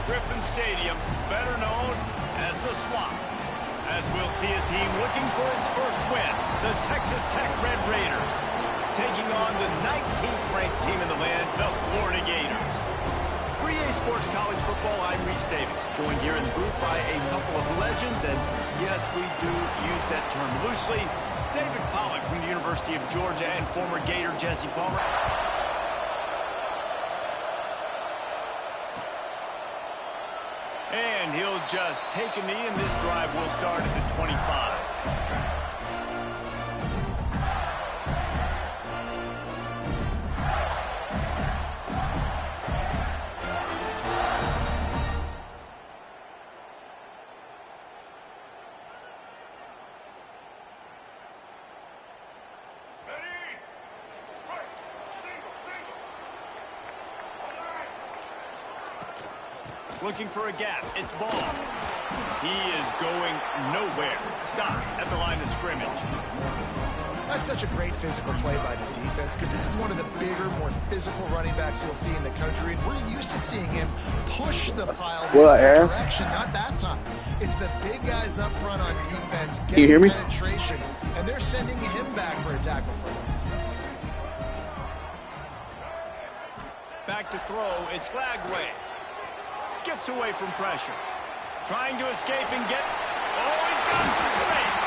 Griffin Stadium, better known as the Swamp. As we'll see a team looking for its first win, the Texas Tech Red Raiders, taking on the 19th ranked team in the land, the Florida Gators. For EA Sports College Football, I'm Reese Davis, joined here in the booth by a couple of legends, and yes, we do use that term loosely. David Pollack from the University of Georgia and former Gator Jesse Palmer. And he'll just take a knee, and this drive will start at the 25. Looking for a gap. It's ball. He is going nowhere. Stop at the line of scrimmage. That's such a great physical play by the defense because this is one of the bigger, more physical running backs you'll see in the country, and we're used to seeing him push the pile in that direction. Not that time. It's the big guys up front on defense getting penetration, and they're sending him back for a tackle for loss. Back to throw. It's Lagway. Skips away from pressure. Trying to escape and get... Oh, he's got some space.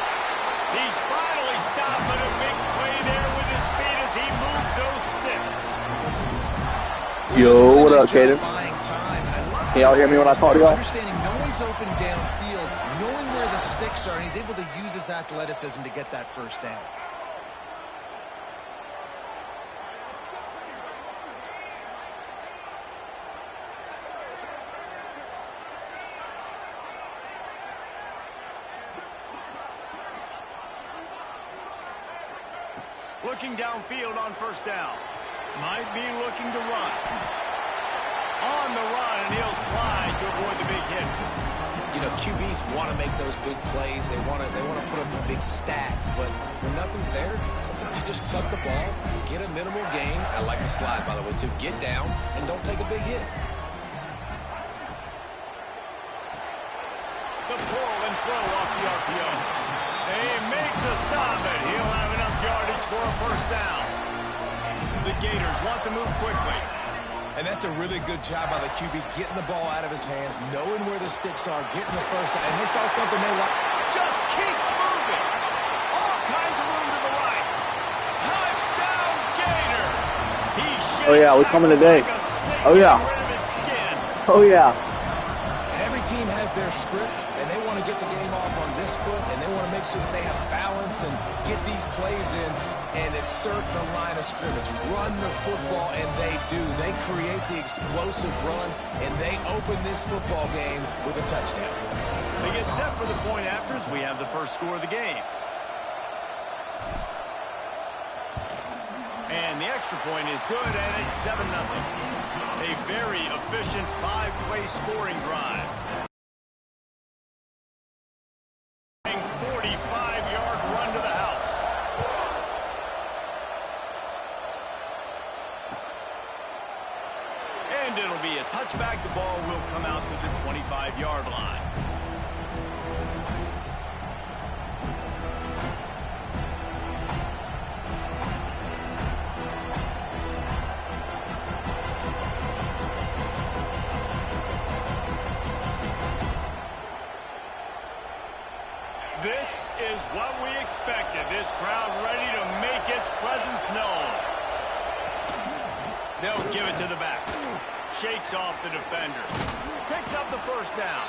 He's finally stopped, but a big play there with his speed as he moves those sticks. Yo, what up, Caden? Can y'all hear me when I talk to y'all? Understanding no one's open downfield, knowing where the sticks are, and he's able to use his athleticism to get that first down. Looking downfield on first down. Might be looking to run. On the run, and he'll slide to avoid the big hit. You know, QBs want to make those big plays. They want to put up the big stats. But when nothing's there, sometimes you just tuck the ball, get a minimal gain. I like the slide, by the way, too. Get down and don't take a big hit. The pull and throw off the RPO. They make the stop, and he'll have enough yardage for a first down. The Gators want to move quickly. And that's a really good job by the QB, getting the ball out of his hands, knowing where the sticks are, getting the first down. And they saw something they like. Just keeps moving. All kinds of room to the right. Touchdown, Gator. Oh, yeah, we're coming today. Oh, yeah. Oh, yeah. Every team has their script, and they want to get the game off on this foot, and they want to make sure that they have balance and get these plays in and assert the line of scrimmage. Run the football, and they do. They create the explosive run, and they open this football game with a touchdown. They get set for the point afters. We have the first score of the game. And the extra point is good, and it's 7-0. A very efficient 5-play scoring drive. 45-yard run to the house. And it'll be a touchback. The ball will come out to the 25-yard line. This is what we expected. This crowd ready to make its presence known. They'll give it to the back. Shakes off the defender. Picks up the first down.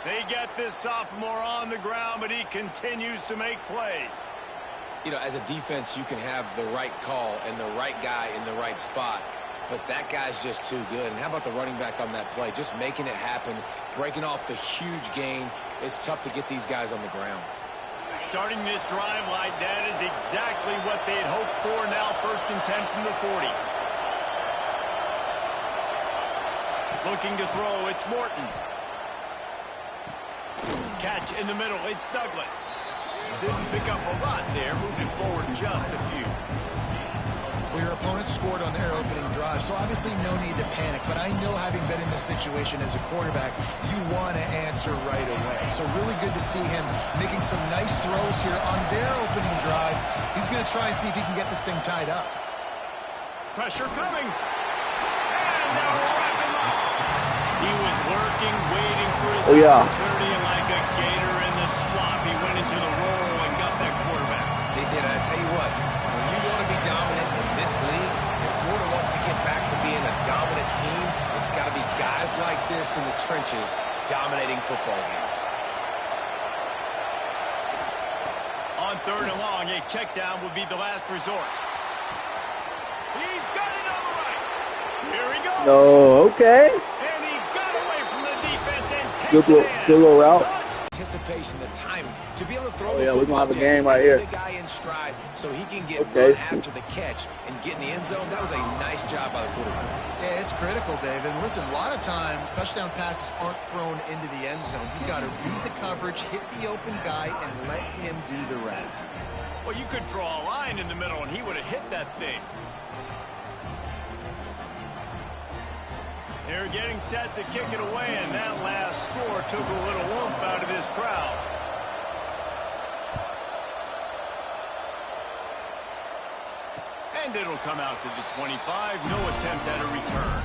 They get this sophomore on the ground, but he continues to make plays. You know, as a defense, you can have the right call and the right guy in the right spot. But that guy's just too good. And how about the running back on that play? Just making it happen, breaking off the huge gain. It's tough to get these guys on the ground. Starting this drive like that is exactly what they'd hoped for. Now 1st and 10 from the 40. Looking to throw, it's Morton. Catch in the middle, it's Douglas. Didn't pick up a lot there, moving forward just a few. We were opponents scored on their opening drive, so obviously no need to panic. But I know, having been in this situation as a quarterback, you want to answer right away. So really good to see him making some nice throws here on their opening drive. He's going to try and see if he can get this thing tied up. Pressure coming. And now wrap him up. He was lurking, waiting for his opportunity, and like a gator in the swamp, he went into the roll and got that quarterback. They did. And I tell you what, when you want to be dominant in this league, if Florida wants to get back to being a dominant team, it's got to be guys like this in the trenches dominating football games. On 3rd and long, a check down would be the last resort. He's got it on the right. Here he goes. No, okay. And he got away from the defense and takes Good little route. Anticipation, the timing, to be able to throw Oh, the yeah, we're football, going to have a game right here. the guy in stride so he can get run after the catch and get in the end zone. That was a nice job by the quarterback. Yeah, it's critical, David. Listen, a lot of times touchdown passes aren't thrown into the end zone. You've got to read the coverage, hit the open guy, and let him do the rest. Well, you could draw a line in the middle, and he would have hit that thing. They're getting set to kick it away, and that last score took a little oomph out of this crowd. And it'll come out to the 25. No attempt at a return.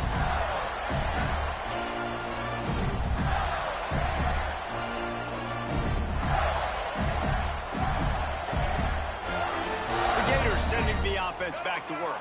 The Gators sending the offense back to work.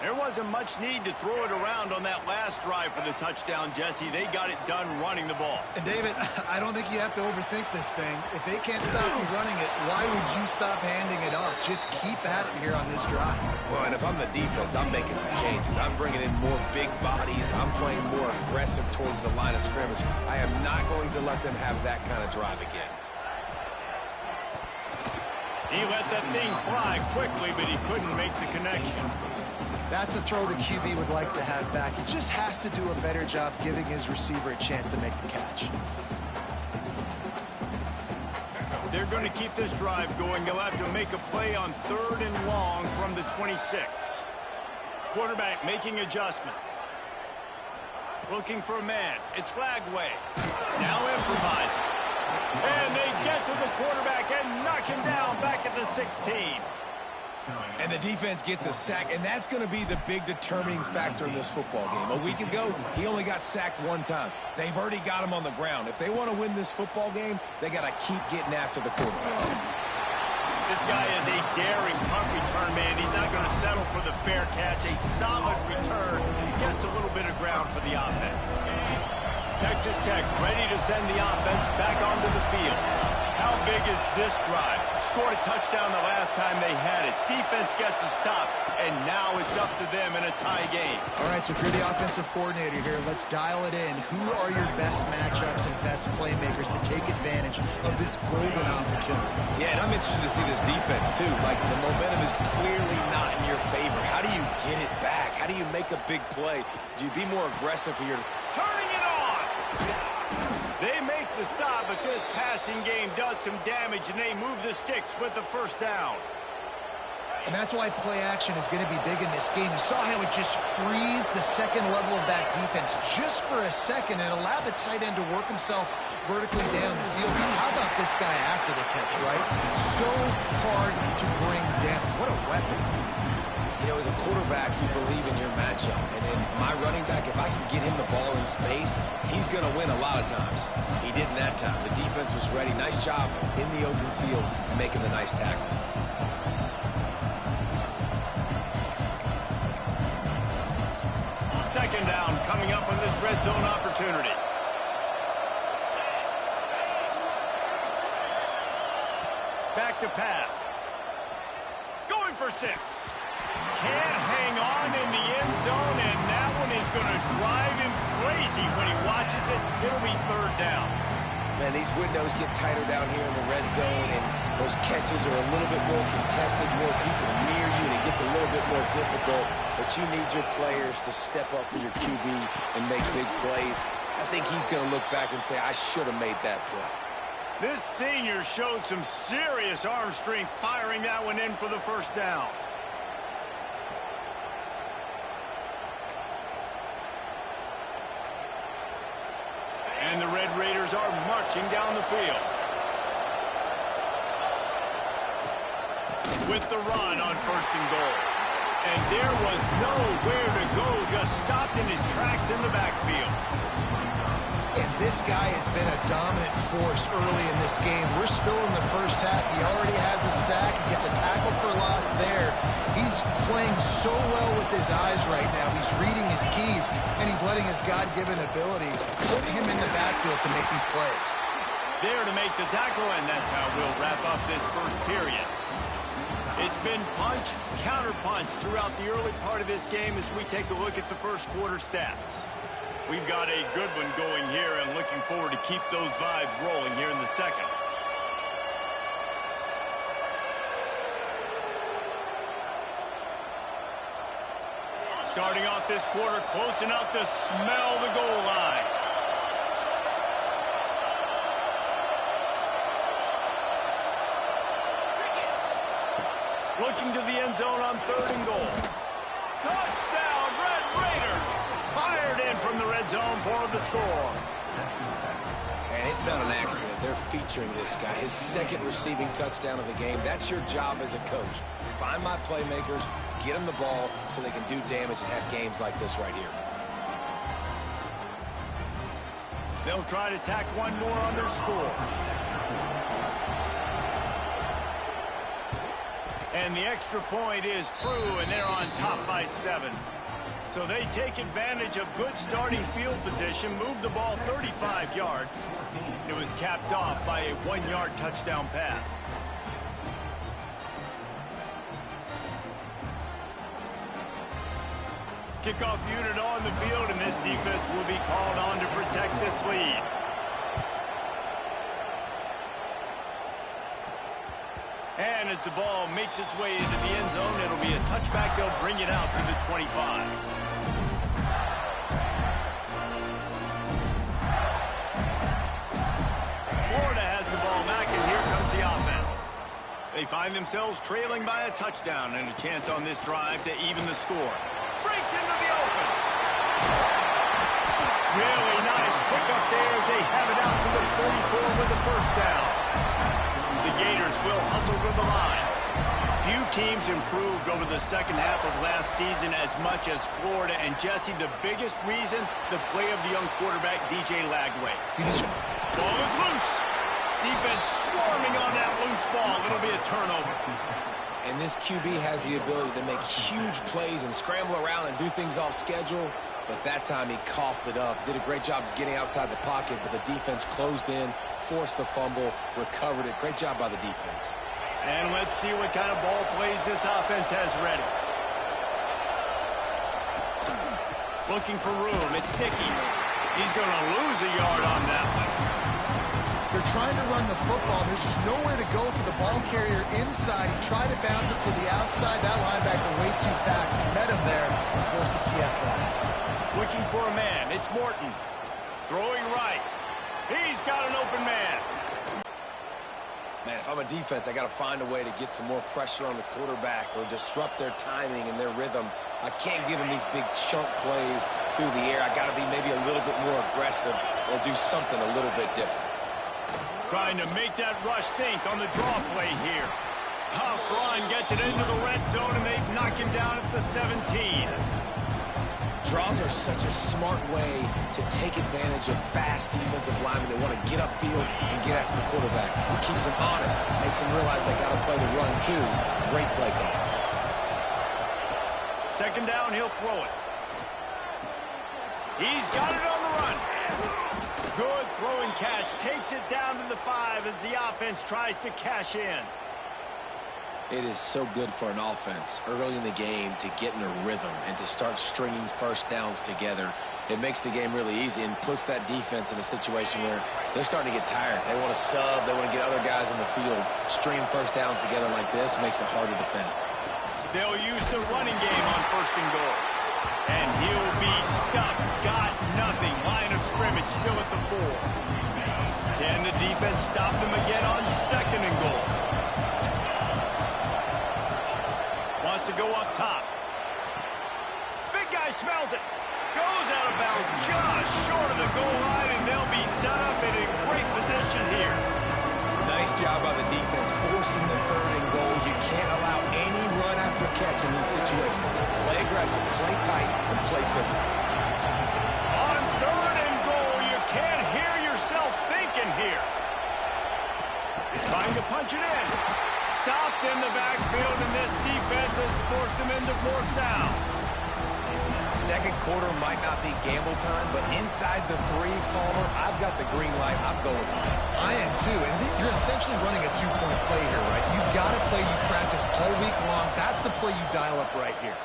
There wasn't much need to throw it around on that last drive for the touchdown, Jesse. They got it done running the ball. And David, I don't think you have to overthink this thing. If they can't stop you running it, why would you stop handing it off? Just keep at it here on this drive. Well, and if I'm the defense, I'm making some changes. I'm bringing in more big bodies. I'm playing more aggressive towards the line of scrimmage. I am not going to let them have that kind of drive again. He let that thing fly quickly, but he couldn't make the connection. That's a throw the QB would like to have back. He just has to do a better job giving his receiver a chance to make the catch. They're going to keep this drive going. They'll have to make a play on 3rd and long from the 26. Quarterback making adjustments. Looking for a man. It's Lagway. Now improvising. And they get to the quarterback and knock him down back at the 16. And the defense gets a sack, and that's going to be the big determining factor in this football game. A week ago, he only got sacked 1 time. They've already got him on the ground. If they want to win this football game, they got to keep getting after the quarterback. This guy is a daring punt return man. He's not going to settle for the fair catch. A solid return. Gets a little bit of ground for the offense. Texas Tech ready to send the offense back onto the field. How big is this drive? Scored a touchdown the last time they had it. Defense gets a stop, and now it's up to them in a tie game. All right, so if you're the offensive coordinator here, let's dial it in. Who are your best matchups and best playmakers to take advantage of this golden opportunity? Yeah, and I'm interested to see this defense, too. Like, the momentum is clearly not in your favor. How do you get it back? How do you make a big play? Do you be more aggressive for your... Turning it on! They make the stop, but this passing game does some damage, and they move the sticks with the first down. And that's why play action is going to be big in this game. You saw how it just freezed the second level of that defense just for a second and allowed the tight end to work himself vertically down the field. How about this guy after the catch, right? So hard to bring down. What a weapon. You know, as a quarterback, you believe in your matchup. And in my running back, if I can get him the ball in space, he's going to win a lot of times. He didn't that time. The defense was ready. Nice job in the open field making the nice tackle. Second down coming up on this red zone opportunity. Back to pass. Going for 6. Can't hang on in the end zone, and that one is going to drive him crazy when he watches it. It'll be 3rd down. Man, these windows get tighter down here in the red zone, and those catches are a little bit more contested, more people near you, and it gets a little bit more difficult. But you need your players to step up for your QB and make big plays. I think he's going to look back and say, I should have made that play. This senior showed some serious arm strength firing that one in for the first down. the Red Raiders are marching down the field. With the run on 1st and goal. And there was nowhere to go, just stopped in his tracks in the backfield. And this guy has been a dominant force early in this game. We're still in the first half. He already has a sack. He gets a tackle for loss there. He's playing so well with his eyes right now. He's reading his keys, and he's letting his God-given ability put him in the backfield to make these plays. There to make the tackle, and that's how we'll wrap up this first period. It's been punch, counter-punch throughout the early part of this game as we take a look at the first quarter stats. We've got a good one going here and looking forward to keep those vibes rolling here in the second. Starting off this quarter close enough to smell the goal line. Looking to the end zone on 3rd and goal. Touchdown, Red Raiders! Fired in from the red zone for the score. And it's not an accident. They're featuring this guy. His 2nd receiving touchdown of the game. That's your job as a coach. Find my playmakers, get them the ball so they can do damage and have games like this right here. They'll try to tack one more on their score. And the extra point is true, and they're on top by 7. So they take advantage of good starting field position, move the ball 35 yards. It was capped off by a 1-yard touchdown pass. Kickoff unit on the field, and this defense will be called on to protect this lead. And as the ball makes its way into the end zone, it'll be a touchback. They'll bring it out to the 25. Florida has the ball back, and here comes the offense. They find themselves trailing by a touchdown and a chance on this drive to even the score. Breaks into the open. Really nice pickup there as they have it out to the 44 with the first down. The Gators will hustle to the line. Few teams improved over the second half of last season as much as Florida. And Jesse, the biggest reason, the play of the young quarterback, DJ Lagway. Ball is loose. Defense swarming on that loose ball. It'll be a turnover. And this QB has the ability to make huge plays and scramble around and do things off schedule. But that time he coughed it up. Did a great job getting outside the pocket, but the defense closed in, forced the fumble, recovered it. Great job by the defense. And let's see what kind of ball plays this offense has ready. Looking for room. It's Dickey. He's going to lose a yard on that one. They're trying to run the football. There's just nowhere to go for the ball carrier inside. He tried to bounce it to the outside. That linebacker way too fast. He met him there and forced the TFL. Looking for a man. It's Morton. Throwing right. He's got an open man. Man, if I'm a defense, I got to find a way to get some more pressure on the quarterback or disrupt their timing and their rhythm. I can't give them these big chunk plays through the air. I got to be maybe a little bit more aggressive or do something a little bit different. Trying to make that rush think on the draw play here. Tough run, gets it into the red zone, and they knock him down at the 17. Draws are such a smart way to take advantage of fast defensive linemen. They want to get upfield and get after the quarterback. It keeps them honest, makes them realize they got to play the run too. Great play call. Second down, he'll throw it. He's got it on the run. Good throwing catch. Takes it down to the 5 as the offense tries to cash in. It is so good for an offense early in the game to get in a rhythm and to start stringing first downs together. It makes the game really easy and puts that defense in a situation where they're starting to get tired. They want to sub. They want to get other guys in the field. Stringing first downs together like this makes it hard to defend. They'll use the running game on 1st and goal. And he'll be stuck. Got nothing. Line of scrimmage still at the 4. Can the defense stop them again on 2nd and goal? Wants to go up top. Big guy smells it. Goes out of bounds just short of the goal line, and they'll be set up and in great position here. Nice job by the defense, forcing the 3rd and goal. You can't allow any run after catch in these situations. Play aggressive, play tight, and play physical. On 3rd and goal, you can't hear yourself thinking here. Trying to punch it in. Stopped in the backfield, and this defense has forced him into 4th down. Second quarter might not be gamble time, but inside the 3, Palmer, I've got the green light. I'm going for this. I am too, and you're essentially running a 2-point play here, right? You've got a play you practice all week long. That's the play you dial up right here.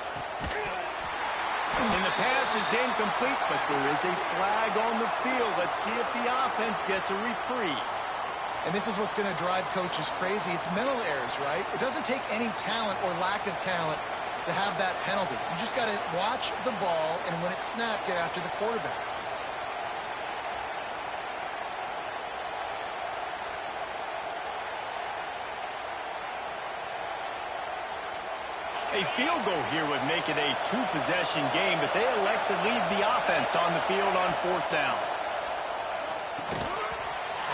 And the pass is incomplete, but there is a flag on the field. Let's see if the offense gets a reprieve. And this is what's going to drive coaches crazy. It's mental errors, right? It doesn't take any talent or lack of talent to have that penalty. You just got to watch the ball, and when it's snapped, get after the quarterback. A field goal here would make it a 2-possession game, but they elect to leave the offense on the field on 4th down.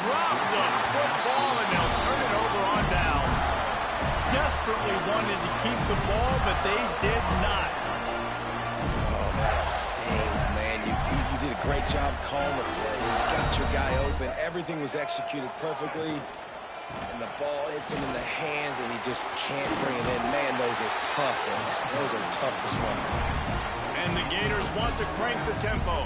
Drop the football, and they'll turn it over on downs. Desperately wanted to keep the ball, but they did not. Oh, that stings, man. You did a great job calling the play. You got your guy open. Everything was executed perfectly. And the ball hits him in the hands, and he just can't bring it in. Man, those are tough ones. Those are tough to swallow. And the Gators want to crank the tempo.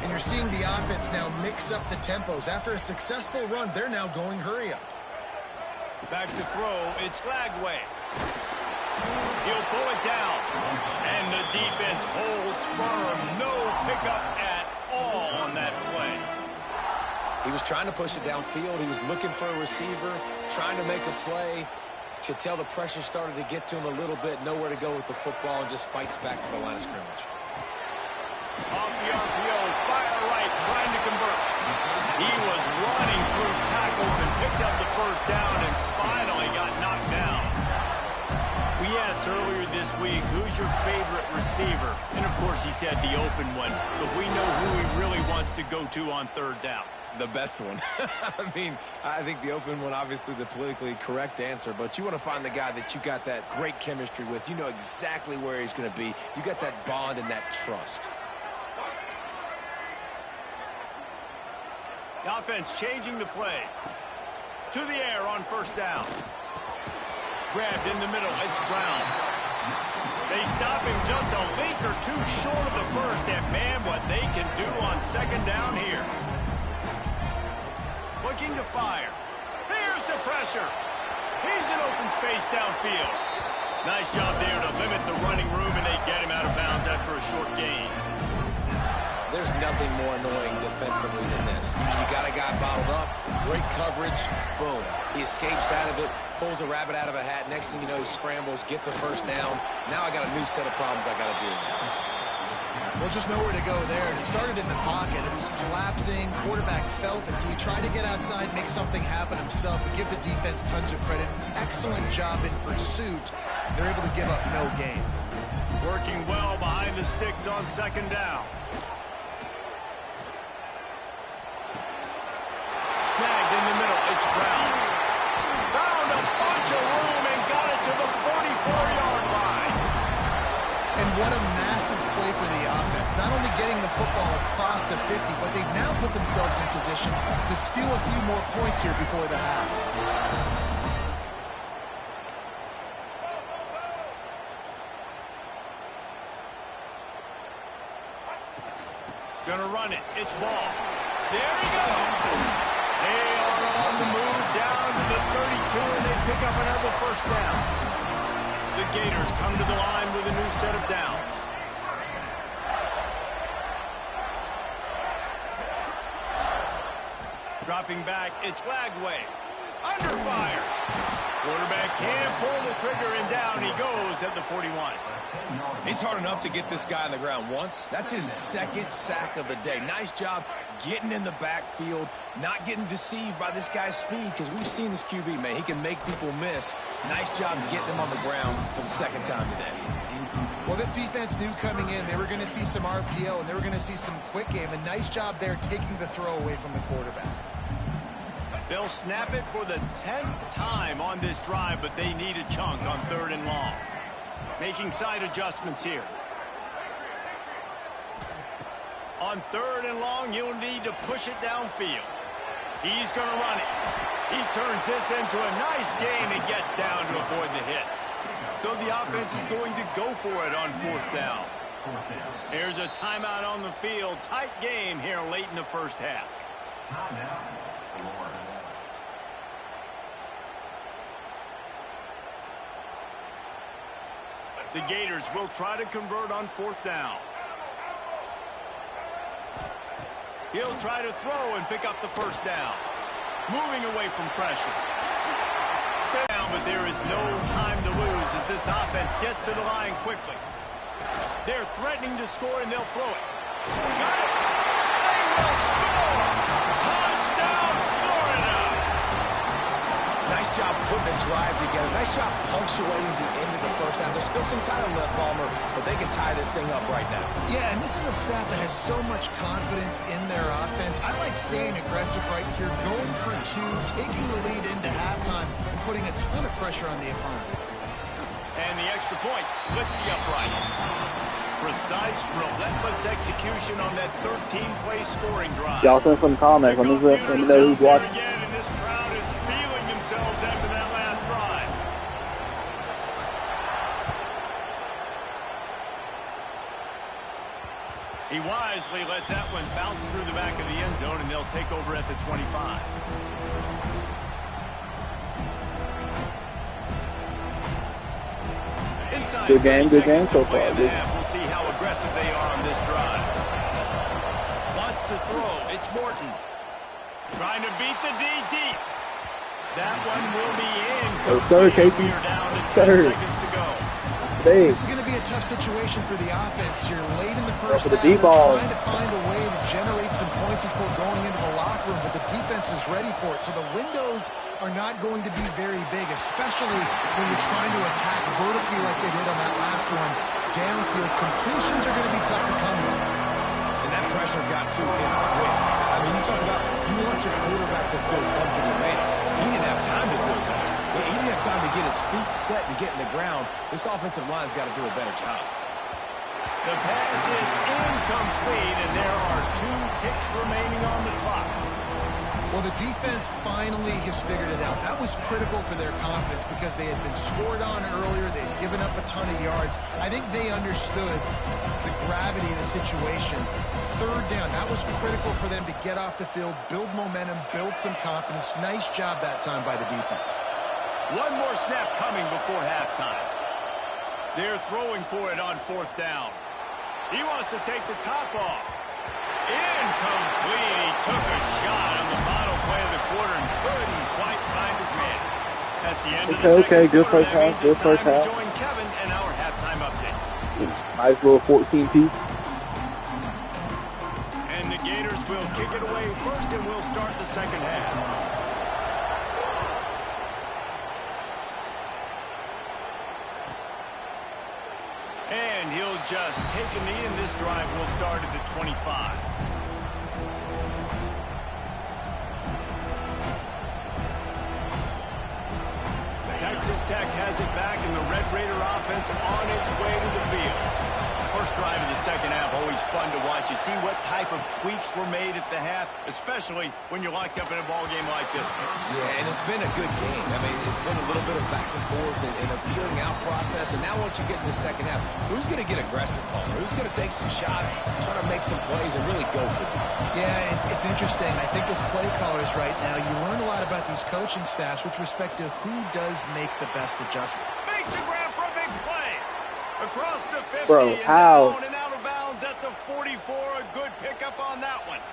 And you're seeing the offense now mix up the tempos. After a successful run, they're now going hurry up. Back to throw, it's Lagway. He'll pull it down. And the defense holds firm. No pickup at all on that play. He was trying to push it downfield. He was looking for a receiver, trying to make a play. Could tell the pressure started to get to him a little bit. Nowhere to go with the football, and just fights back to the line of scrimmage. Off the RPO, fire right, trying to convert. He was running through tackles and picked up the 1st down and finally got knocked down. We asked earlier this week, who's your favorite receiver? And, of course, he said the open one, but we know who he really wants to go to on 3rd down. The best one. I mean, I think the open one, obviously the politically correct answer, but you want to find the guy that you got that great chemistry with. You know exactly where he's going to be. You got that bond and that trust. The offense changing the play. To the air on 1st down. Grabbed in the middle, it's Brown. They stop him just a leak or 2 short of the first, and man, what they can do on 2nd down here. Looking to fire. Here's the pressure. He's in open space downfield. Nice job there to limit the running room, and they get him out of bounds after a short gain. There's nothing more annoying defensively than this. You got a guy bottled up, great coverage, boom. He escapes out of it, pulls a rabbit out of a hat. Next thing you know, he scrambles, gets a 1st down. Now I got a new set of problems I got to deal with. Well, just nowhere to go there. And it started in the pocket. It was collapsing. Quarterback felt it, so he tried to get outside, make something happen himself, but give the defense tons of credit. Excellent job in pursuit. They're able to give up no gain. Working well behind the sticks on 2nd down. Snagged in the middle, it's Brown. Found a bunch of room and got it to the 44-yard line. And what a massive play for the offense. Not only getting the football across the 50, but they've now put themselves in position to steal a few more points here before the half. Gonna run it. It's Ball. There he goes. They are on the move down to the 32, and they pick up another 1st down. The Gators come to the line with a new set of downs. Dropping back, it's Lagway. Under fire. Quarterback can't pull the trigger, and down he goes at the 41. It's hard enough to get this guy on the ground once. That's his 2nd sack of the day. Nice job getting in the backfield, not getting deceived by this guy's speed, because we've seen this QB, man. He can make people miss. Nice job getting him on the ground for the 2nd time today. Well, this defense knew coming in they were going to see some RPO and they were going to see some quick game. A nice job there taking the throw away from the quarterback. They'll snap it for the 10th time on this drive, but they need a chunk on 3rd and long. Making side adjustments here. On 3rd and long, you'll need to push it downfield. He's going to run it. He turns this into a nice gain and gets down to avoid the hit. So the offense is going to go for it on 4th down. Here's a timeout on the field. Tight game here late in the first half. The Gators will try to convert on 4th down. He'll try to throw and pick up the 1st down. Moving away from pressure. Spin down, but there is no time to lose as this offense gets to the line quickly. They're threatening to score, and they'll throw it. Got it. They will score! Touchdown, Florida! Nice job putting the drive together. Nice job punctuating the end of the first half. There's still some time left, Palmer, but they can tie this thing up right now. Yeah, and this is a staff that has so much confidence in their offense. I like staying aggressive right here, going for 2, taking the lead into halftime, and putting a ton of pressure on the opponent. And the extra point splits the uprights. Precise, relentless execution on that 13-play scoring drive. Y'all send some comments. Let me know who's watching. Again, and this crowd is feeling themselves after that last drive. He wisely lets that one bounce through the back of the end zone, and they'll take over at the 25. Inside Good game so far. We'll see how aggressive they are on this drive. Wants to throw. It's Morton. Trying to beat the D deep. That one will be in. Oh, sir, Casey. We are down to 10 seconds to go. This is going to be a tough situation for the offense here late in the first half. They're trying to find a way to generate some points before going into the locker room, but the defense is ready for it. So the windows are not going to be very big, especially when you're trying to attack vertically like they did on that last one. Downfield completions are going to be tough to come with. And that pressure got to him quick. I mean, you talk about you want your quarterback to feel comfortable, man. He didn't have time to feel comfortable. He didn't have time to get his feet set and get in the ground. This offensive line's got to do a better job. The pass is incomplete, and there are 2 ticks remaining on the clock. Well, the defense finally has figured it out. That was critical for their confidence because they had been scored on earlier. They had given up a ton of yards. I think they understood the gravity of the situation. 3rd down, that was critical for them to get off the field, build momentum, build some confidence. Nice job that time by the defense. One more snap coming before halftime. They're throwing for it on 4th down. He wants to take the top off. Incomplete. He took a shot on the final play of the quarter and couldn't quite find his man. That's the end of the second good quarter. first half. Good first half. Join Kevin and our halftime update. Nice little 14-piece. And the Gators will kick it away first, and we'll start the second half. And he'll just take a knee, and this drive will start at the 25. Texas Tech has it back, and the Red Raider offense on its way to the field. First drive of the second half, always fun to watch. You see what type of tweaks were made at the half, especially when you're locked up in a ball game like this one. Yeah, and it's been a good game. I mean, it's been a little bit of back and forth and a feeling out process. And now once you get in the second half, who's going to get aggressive, Palmer? Who's going to take some shots, try to make some plays, and really go for it? Yeah, it's interesting. I think as play callers right now, you learn a lot about these coaching staffs with respect to who does make the best adjustment. Makes a grab for a big play. Across the 50 Bro, and how? down and out of bounds at the 44. A good pickup on that one.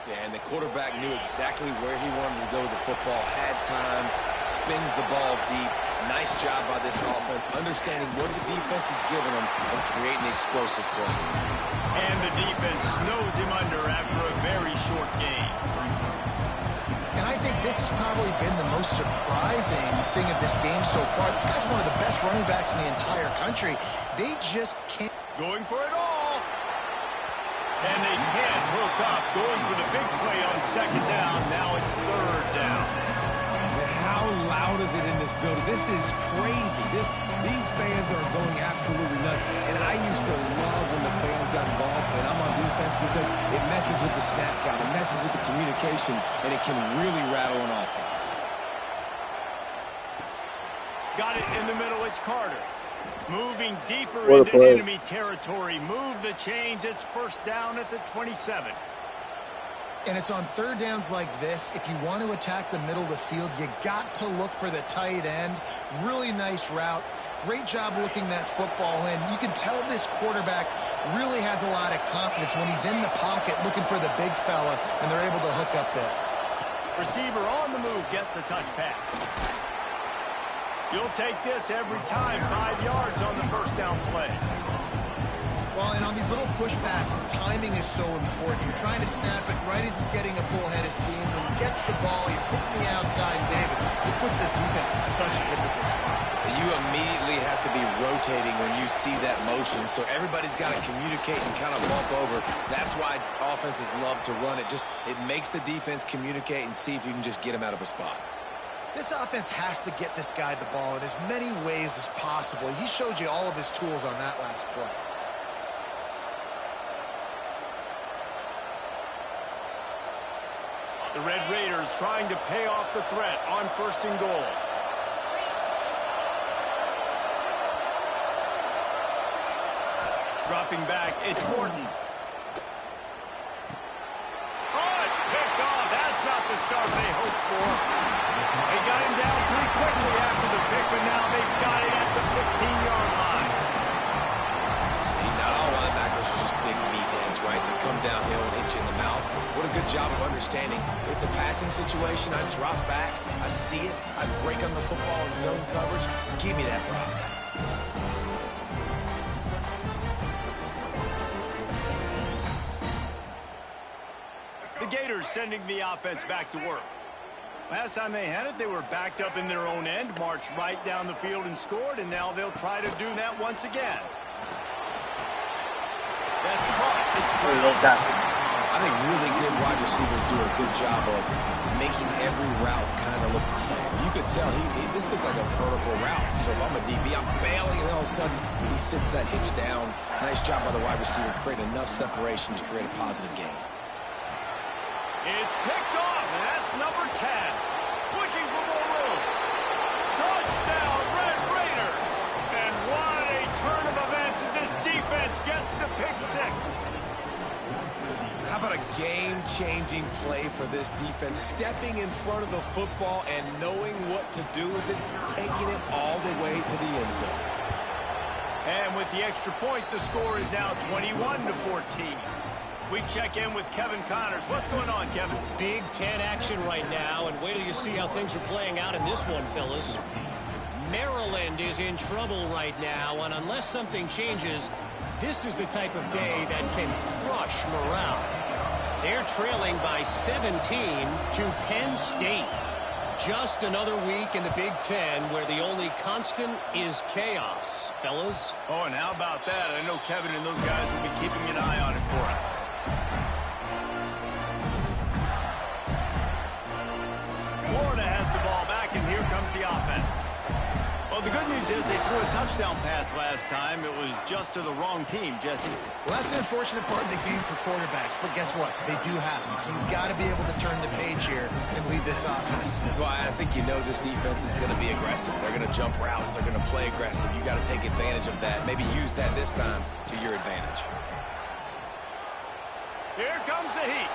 Yeah, and the quarterback knew exactly where he wanted to go with the football, had time, spins the ball deep. Nice job by this offense, understanding what the defense is giving them and creating the explosive play. And the defense snows him under after a very short game. And I I think this has probably been the most surprising thing of this game so far. This guy's one of the best running backs in the entire country. They just can't. Going for it all. And they can't hook up. Going for the big play on second down. Now it's third down. And how loud is it in this building? This is crazy. These fans are going absolutely nuts. And I used to love when the fans got involved, and I'm on defense, because it messes with the snap count. It messes with the communication, and it can really rattle an offense. Got it in the middle. It's Carter. Moving deeper into enemy territory. Move the chains. It's first down at the 27. And it's on third downs like this. If you want to attack the middle of the field, you got to look for the tight end. Really nice route. Great job looking that football in. You can tell this quarterback really has a lot of confidence when he's in the pocket looking for the big fella, and they're able to hook up there. Receiver on the move gets the touch pass. You'll take this every time. 5 yards on the first down play. Well, and on these little push passes, timing is so important. You're trying to snap it right as he's getting a full head of steam. When he gets the ball, he's hitting the outside, David. It puts the defense in such a difficult spot. You immediately have to be rotating when you see that motion, so everybody's got to communicate and kind of bump over. That's why offenses love to run it. It makes the defense communicate and see if you can just get him out of a spot. This offense has to get this guy the ball in as many ways as possible. He showed you all of his tools on that last play. The Red Raiders trying to pay off the threat on first and goal. Dropping back, it's Morton. Oh, it's picked off. That's not the start they hoped for. They got him down pretty quickly after the pick, but now they've got it at the 15-yard line. See, not all linebackers are just big meatheads, right? They come downhill and hit you in the mouth. What a good job of understanding. It's a passing situation. I drop back. I see it. I break on the football in zone coverage. Give me that rock. The Gators sending the offense back to work. Last time they had it, they were backed up in their own end, marched right down the field and scored, and now they'll try to do that once again. That's caught. It's I think really good wide receivers do a good job of making every route kind of look the same. You could tell this looked like a vertical route. So if I'm a DB, I'm bailing, and all of a sudden he sits that hitch down. Nice job by the wide receiver, creating enough separation to create a positive gain. It's picked off, and that's number 10. Looking for more room. Touchdown, Red Raiders. And what a turn of events as this defense gets the pick six. How about a game-changing play for this defense? Stepping in front of the football and knowing what to do with it, taking it all the way to the end zone. And with the extra point, the score is now 21-14. We check in with Kevin Connors. What's going on, Kevin? Big Ten action right now, and wait till you see how things are playing out in this one, fellas. Maryland is in trouble right now, and unless something changes, this is the type of day that can crush morale. They're trailing by 17 to Penn State. Just another week in the Big Ten where the only constant is chaos, fellas. Oh, and how about that? I know Kevin and those guys will be keeping an eye on it for us. Florida has the ball back, and here comes the offense. Well, the good news is they threw a touchdown pass last time. It was just to the wrong team, Jesse. Well, that's an unfortunate part of the game for quarterbacks, but guess what? They do happen, so you've got to be able to turn the page here and lead this offense. Well, I think you know this defense is going to be aggressive. They're going to jump routes. They're going to play aggressive. You got to take advantage of that. Maybe use that this time to your advantage. Here comes the heat.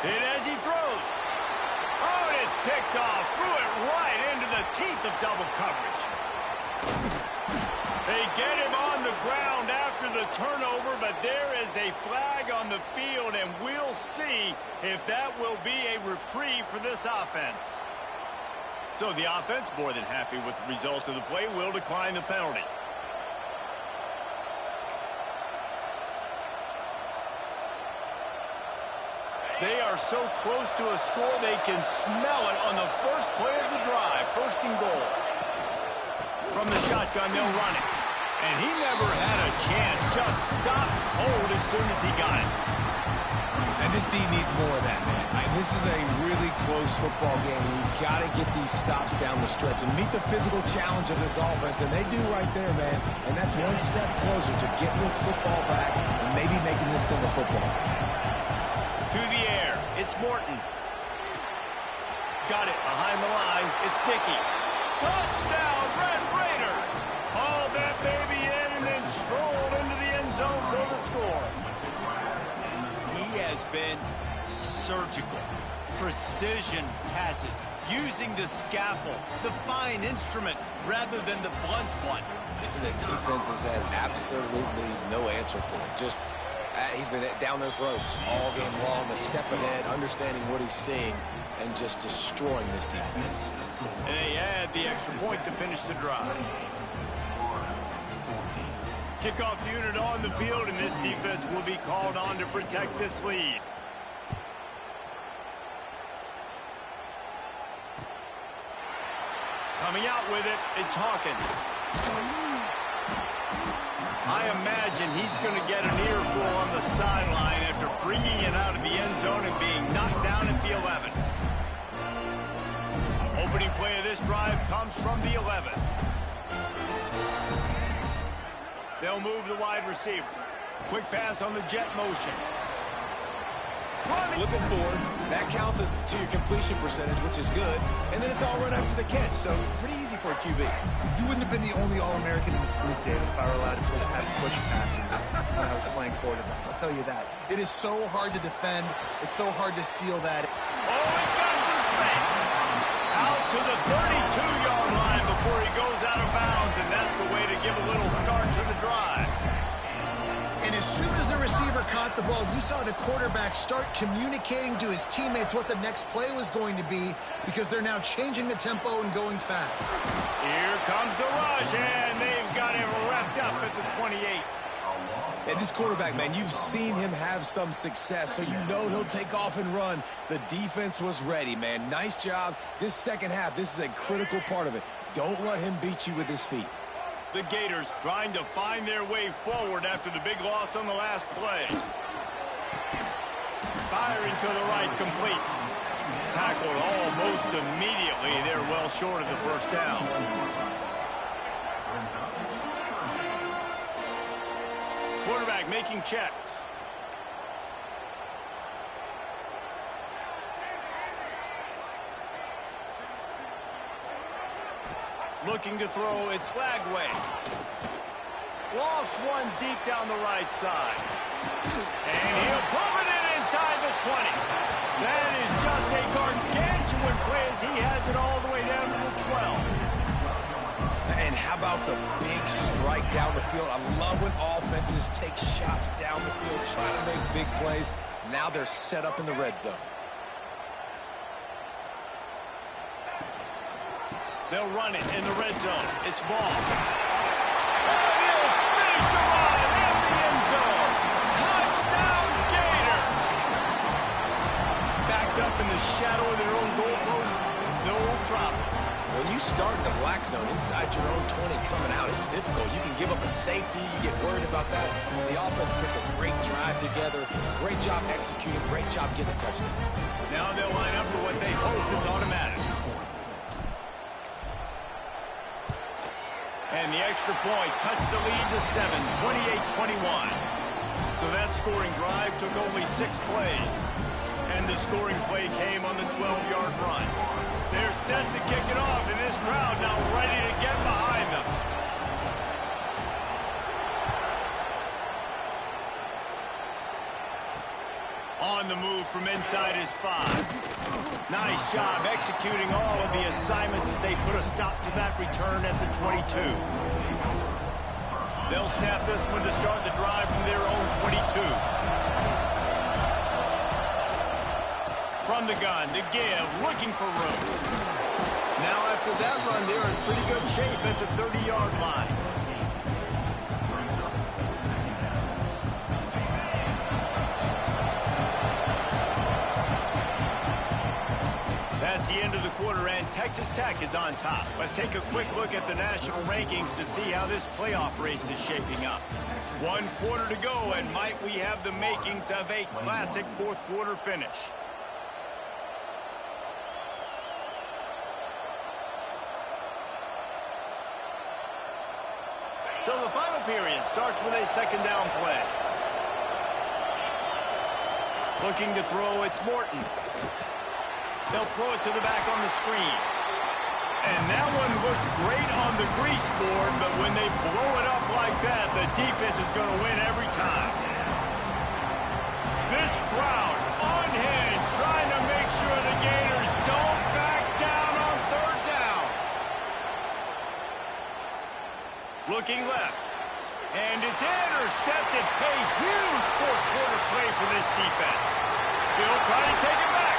And as he throws. Oh, and it's picked off. Threw it right into the teeth of double coverage. They get him on the ground after the turnover, but there is a flag on the field, and we'll see if that will be a reprieve for this offense. So the offense, more than happy with the result of the play, will decline the penalty. They are so close to a score, they can smell it on the first play of the drive. First and goal. From the shotgun, they'll run it. And he never had a chance. Just stopped cold as soon as he got it. And this team needs more of that, man. This is a really close football game. You've got to get these stops down the stretch and meet the physical challenge of this offense, and they do right there, man. And that's one step closer to getting this football back and maybe making this thing a football game. To the air, it's Morton. Got it behind the line. It's Dickey. Touchdown, Red Raiders! Haul that baby in and then stroll into the end zone for the score. He has been surgical. Precision passes, using the scalpel, the fine instrument, rather than the blunt one. The defense has had absolutely no answer for it. Just, he's been down their throats all game long, a step ahead, understanding what he's seeing, and just destroying this defense. And they add the extra point to finish the drive. Kickoff unit on the field, and this defense will be called on to protect this lead. Coming out with it, it's Hawkins. I imagine he's going to get an earful on the sideline after bringing it out of the end zone and being knocked down at the 11. Opening play of this drive comes from the 11. They'll move the wide receiver. Quick pass on the jet motion. Flipping forward, that counts as to your completion percentage, which is good. And then it's all run up to the catch, so pretty easy for a QB. You wouldn't have been the only All-American in this booth, David, if I were allowed to have push passes when I was playing quarterback. I'll tell you that. It is so hard to defend. It's so hard to seal that. Oh, he's got some space. Out to the 32-yard line before he goes out of bounds, and that's the way to give a little start to the drive. And as soon as the receiver caught the ball, you saw the quarterback start communicating to his teammates what the next play was going to be, because they're now changing the tempo and going fast. Here comes the rush, and they've got him wrapped up at the 28. And this quarterback, man, you've seen him have some success, so you know he'll take off and run. The defense was ready, man. Nice job. This second half, this is a critical part of it. Don't let him beat you with his feet. The Gators trying to find their way forward after the big loss on the last play. Firing to the right, complete. Tackled almost immediately. They're well short of the first down. Quarterback making checks. Looking to throw, it's Lagway. Lost one deep down the right side. And he'll pull it in inside the 20. That is just a gargantuan play as he has it all the way down to the 12. And how about the big strike down the field? I love when offenses take shots down the field, trying to make big plays. Now they're set up in the red zone. They'll run it in the red zone. It's Ball. And he'll finish the run in the end zone. Touchdown, Gator. Backed up in the shadow of their own goalpost. No problem. When you start in the black zone inside your own 20 coming out, it's difficult. You can give up a safety. You get worried about that. The offense puts a great drive together. Great job executing. Great job getting a touchdown. Now they'll line up for what they hope is automatic. And the extra point cuts the lead to 7, 28-21. So that scoring drive took only 6 plays. And the scoring play came on the 12-yard run. They're set to kick it off, and this crowd now ready to get behind them. On the move from inside his 5. Nice job executing all of the assignments as they put a stop to that return at the 22. They'll snap this one to start the drive from their own 22. From the gun to give, looking for room. Now after that run, they're in pretty good shape at the 30-yard line. Texas Tech is on top. Let's take a quick look at the national rankings to see how this playoff race is shaping up. 1 quarter to go, and might we have the makings of a classic fourth quarter finish. So the final period starts with a second down play. Looking to throw, it's Morton. They'll throw it to the back on the screen. And that one looked great on the grease board, but when they blow it up like that, the defense is going to win every time. This crowd on hinge, trying to make sure the Gators don't back down on third down. Looking left. And it's intercepted. A huge fourth quarter play for this defense. He'll try to take it back.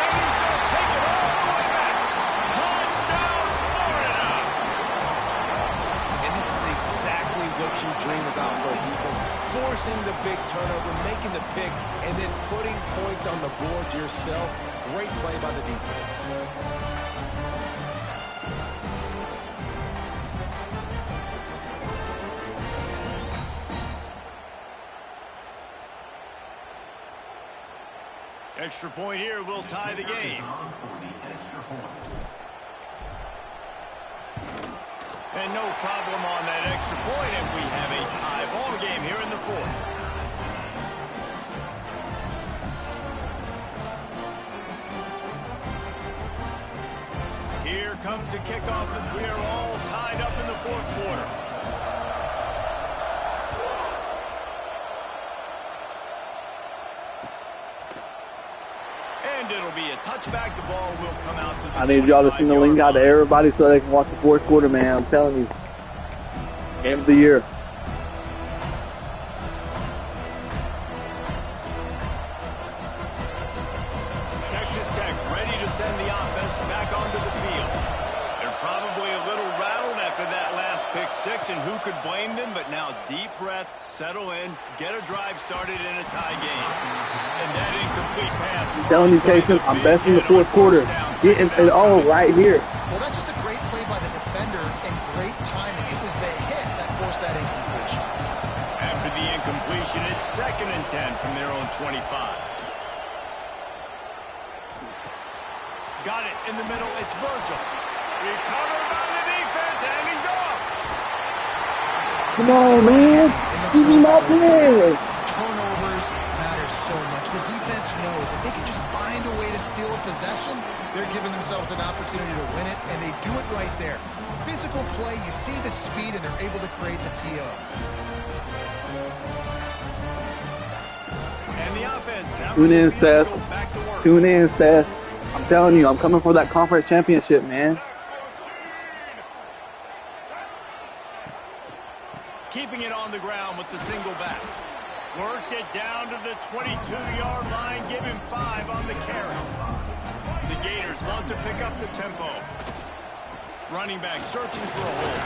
And he's going to take it all the way back. Touchdown, Florida. And this is exactly what you dream about for a defense. Forcing the big turnover, making the pick, and then putting points on the board yourself. Great play by the defense. Extra point here will tie the game. And no problem on that extra point, and we have a tie ball game here in the fourth. Here comes the kickoff as we are all tied up in the fourth quarter. It'll be a touchback. The ball will come out to the I need y'all to send the link out to everybody so they can watch the fourth quarter, man. I'm telling you. Game of the year. Texas Tech ready to send the offense back onto the field. They're probably a little rattled after that last pick six, and who could blame them? But now deep breath, settle in, get a drive started in a tie game. And that incomplete pass. I'm telling you, Casey, I'm best in the fourth quarter. Getting it all right here. Well, that's just a great play by the defender and great timing. It was the hit that forced that incompletion. After the incompletion, it's 2nd and 10 from their own 25. Got it in the middle. It's Virgil. Recovered by the defense, and he's off. Come on, man. Keep him up there. Turnovers matter so much. The defense knows if they can just find a way to steal a possession, they're giving themselves an opportunity to win it, and they do it right there. Physical play, you see the speed, and they're able to create the TO. And the offense. Tune in, Seth. Tune in, Seth. I'm telling you, I'm coming for that conference championship, man. Keeping it on the ground with the single back. Worked it down to the 22-yard line. Give him 5 on the carry. The Gators want to pick up the tempo. Running back searching for a hole.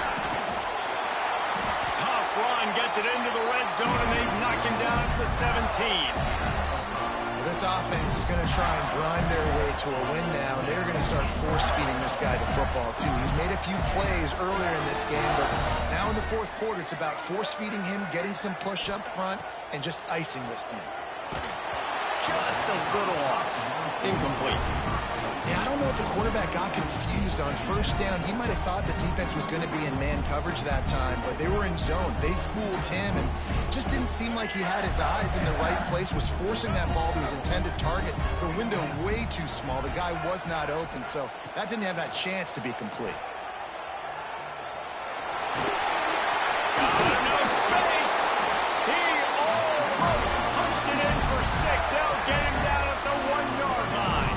Tough run gets it into the red zone, and they knock him down at the 17. This offense is going to try and grind their way to a win now. They're going to start force-feeding this guy the football, too. He's made a few plays earlier in this game, but now in the fourth quarter, it's about force-feeding him, getting some push up front, and just icing this thing. Just a little off. Incomplete. Yeah, I don't know if the quarterback got confused on first down. He might have thought the defense was going to be in man coverage that time, but they were in zone. They fooled him, and just didn't seem like he had his eyes in the right place, was forcing that ball to his intended target. The window way too small. The guy was not open, so that didn't have that chance to be complete. No space. He almost punched it in for 6. They'll get him down at the 1-yard line.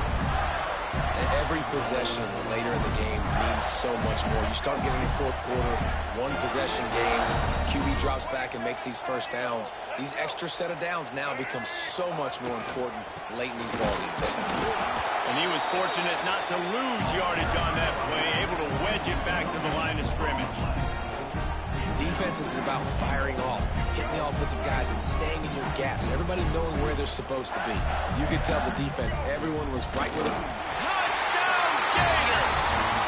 Every possession later in the game means so much more. You start getting the fourth quarter, one-possession games, QB drops back and makes these first downs. These extra set of downs now become so much more important late in these ball games. And he was fortunate not to lose yardage on that play, able to wedge it back to the line of scrimmage. Defense is about firing off, hitting the offensive guys, and staying in your gaps. Everybody knowing where they're supposed to be. You could tell the defense, everyone was right with it. Touchdown, Gator.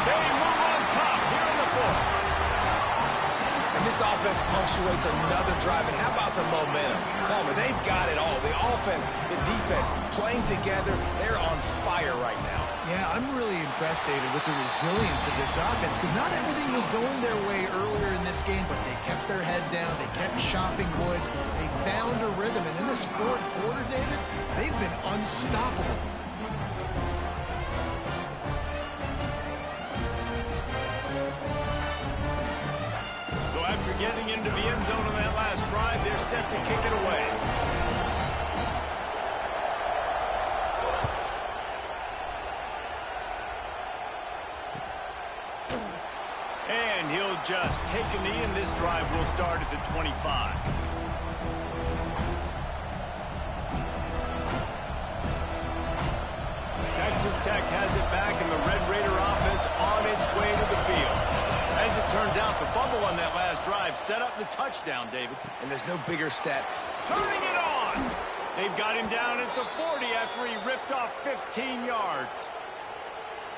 They move on top here in the fourth. And this offense punctuates another drive. And how about the momentum? Palmer, they've got it all. The offense, the defense, playing together. They're on fire right now. Yeah, I'm really impressed, David, with the resilience of this offense, because not everything was going their way earlier in this game, but they kept their head down. They kept chopping wood. They found a rhythm. And in this fourth quarter, David, they've been unstoppable. After getting into the end zone on that last drive, they're set to kick it away. And he'll just take a knee, and this drive will start at the 25. Texas Tech has it back, and the Red Raider offense on its way to the field. As it turns out, the fumble on that last drive set up the touchdown, David. And there's no bigger stat. Turning it on! They've got him down at the 40 after he ripped off 15 yards.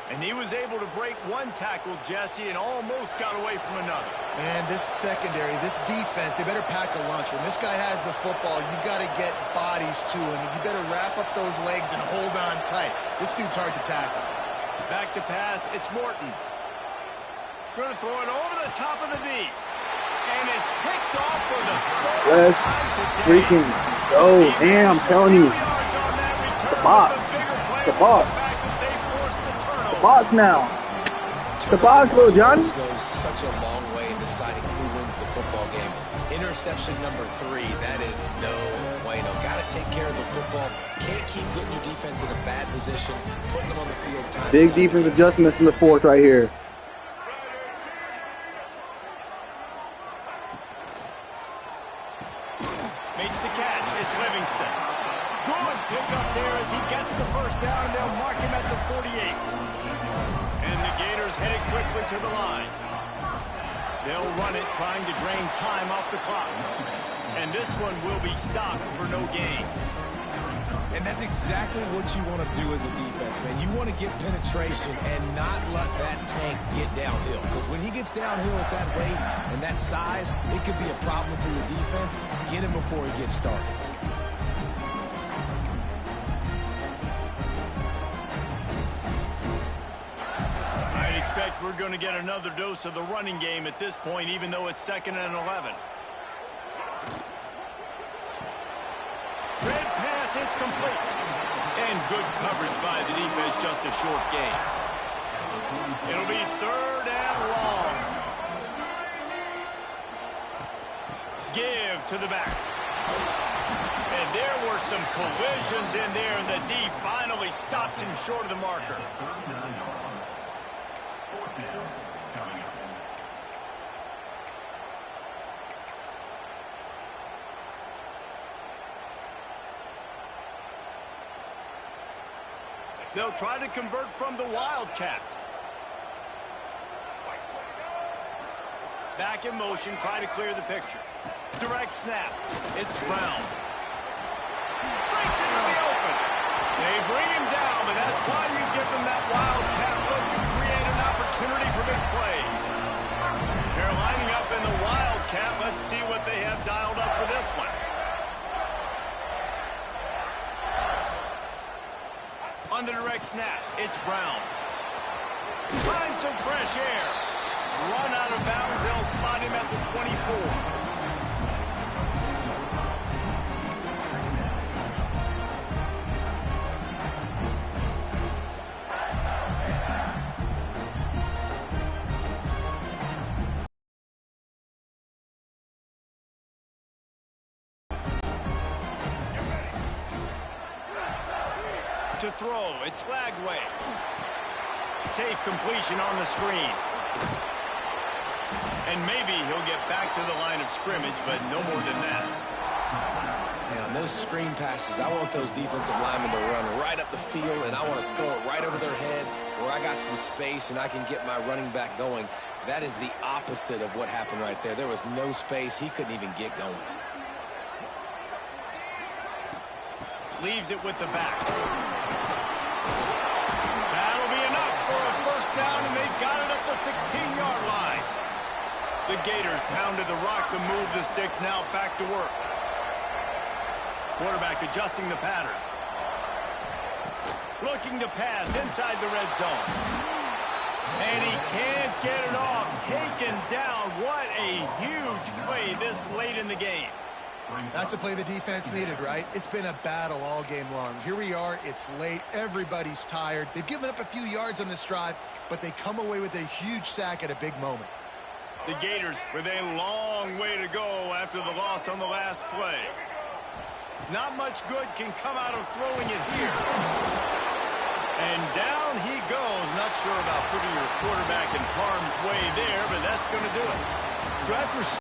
And he was able to break one tackle, Jesse, and almost got away from another. Man, this secondary, this defense, they better pack a lunch. When this guy has the football, you've got to get bodies to him. You better wrap up those legs and hold on tight. This dude's hard to tackle. Back to pass, it's Morton. Going to throw it over the top of the knee. And it's picked off for the third time today. Freaking go. Damn, I'm telling you. The box. The box. The box now. The box, little Johnny. Goes such a long way in deciding who wins the football game. Interception number 3. That is no bueno. Got to take care of the football. Can't keep putting your defense in a bad position. Putting them on the field time. Big defense adjustments in the fourth right here. Makes the catch. It's Livingston. Good pick up there as he gets the first down, and they'll mark him at the 48. And the Gators headed quickly to the line. They'll run it, trying to drain time off the clock. And this one will be stopped for no gain. And that's exactly what you want to do as a defense, man. You want to get penetration and not let that tank get downhill. Because when he gets downhill at that rate and that size, it could be a problem for your defense. Get him before he gets started. I'd expect we're going to get another dose of the running game at this point, even though it's 2nd and 11. Red pass, it's complete. And good coverage by the defense, just a short gain. It'll be 3rd and long. Give to the back. And there were some collisions in there, and the D finally stops him short of the marker. They'll try to convert from the Wildcat. Back in motion, try to clear the picture. Direct snap. It's Brown. Breaks into the open. They bring him down, but that's why you give them that Wildcat look to create an opportunity for big plays. They're lining up in the Wildcat. Let's see what they have dialed up for this one. On the direct snap, it's Brown. Find some fresh air. Run out of bounds, they'll spot him at the 24. To throw, it's Lagway. Safe completion on the screen. And maybe he'll get back to the line of scrimmage, but no more than that. And on those screen passes, I want those defensive linemen to run right up the field, and I want to throw it right over their head where I got some space and I can get my running back going. That is the opposite of what happened right there. There was no space. He couldn't even get going. Leaves it with the back. That'll be enough for a 16-yard line. The Gators pounded the rock to move the sticks, now back to work. Quarterback adjusting the pattern. Looking to pass inside the red zone. And he can't get it off. Taken down. What a huge play this late in the game. That's a play the defense needed, right? It's been a battle all game long. Here we are. It's late. Everybody's tired. They've given up a few yards on this drive, but they come away with a huge sack at a big moment. The Gators with a long way to go after the loss on the last play. Not much good can come out of throwing it here. And down he goes. Not sure about putting your quarterback in harm's way there, but that's going to do it. So after